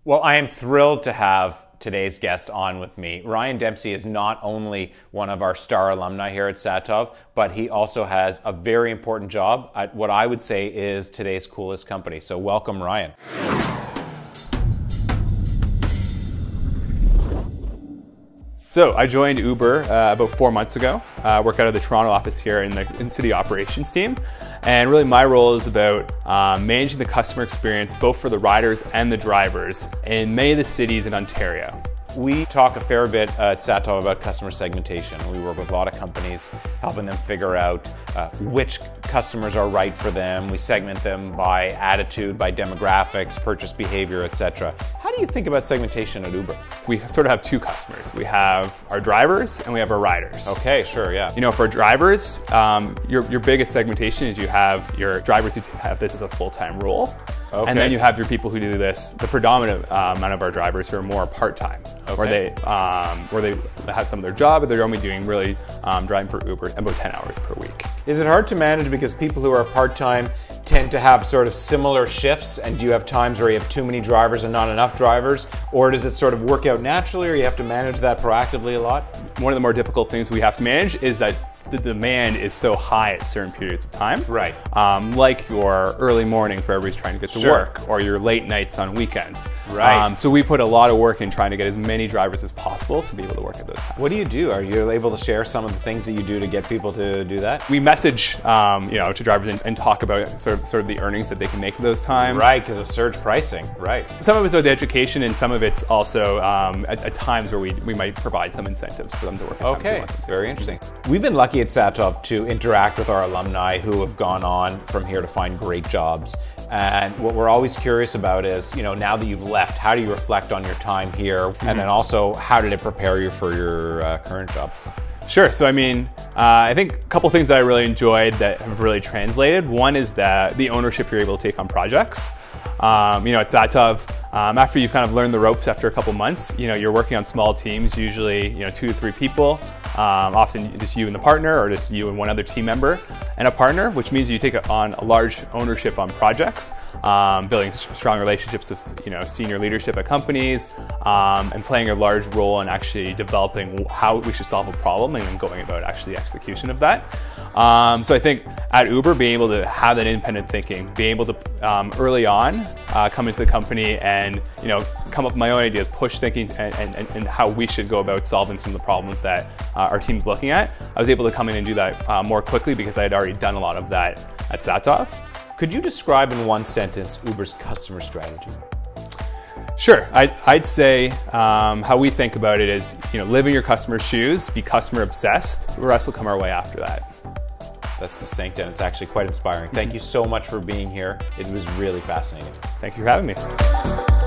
Well, I am thrilled to have today's guest on with me. Ryan Dempsey is not only one of our star alumni here at Satov, but he also has a very important job at what I would say is today's coolest company. So welcome, Ryan. So I joined Uber about 4 months ago. I work out of the Toronto office here in the in-city operations team. And really my role is about managing the customer experience both for the riders and the drivers in many of the cities in Ontario. We talk a fair bit at Satov about customer segmentation. We work with a lot of companies, helping them figure out which customers are right for them. We segment them by attitude, by demographics, purchase behavior, etc. How do you think about segmentation at Uber? We sort of have two customers. We have our drivers and we have our riders. Okay, sure, yeah. You know, for drivers, your biggest segmentation is you have your drivers who have this as a full-time role. Okay. And then you have your people who do this, the predominant amount of our drivers who are more part-time. Okay. Where they have some of their job, but they're only doing really driving for Uber about 10 hours per week. Is it hard to manage because people who are part-time tend to have sort of similar shifts, and do you have times where you have too many drivers and not enough drivers, or does it sort of work out naturally, or you have to manage that proactively a lot? One of the more difficult things we have to manage is that the demand is so high at certain periods of time. Right. Like your early mornings where everybody's trying to get to work, or your late nights on weekends. Right. So we put a lot of work in trying to get as many drivers as possible to be able to work at those times. What do you do? Are you able to share some of the things that you do to get people to do that? We message to drivers and talk about sort of the earnings that they can make at those times. Right, because of surge pricing. Right. Some of it's with the education, and some of it's also at times where we might provide some incentives for them to work at Okay, very interesting. We've been lucky at Satov to interact with our alumni who have gone on from here to find great jobs. And what we're always curious about is, now that you've left, how do you reflect on your time here? And then also, how did it prepare you for your current job? Sure. So, I think a couple things that I really enjoyed that have really translated. One is that the ownership you're able to take on projects. At Satov, after you've kind of learned the ropes after a couple months, you're working on small teams, usually 2 to 3 people. Often just you and the partner, or just you and one other team member and a partner, which means you take on a large ownership on projects, building strong relationships with senior leadership at companies, and playing a large role in actually developing how we should solve a problem and then going about actually execution of that. So I think at Uber, being able to have that independent thinking, being able to early on come into the company and come up with my own ideas, push thinking and how we should go about solving some of the problems that our team's looking at. I was able to come in and do that more quickly because I had already done a lot of that at Satov. Could you describe in one sentence Uber's customer strategy? Sure. I'd say how we think about it is, live in your customer's shoes, be customer obsessed. The rest will come our way after that. That's succinct, and it's actually quite inspiring. Thank you so much for being here. It was really fascinating. Thank you for having me.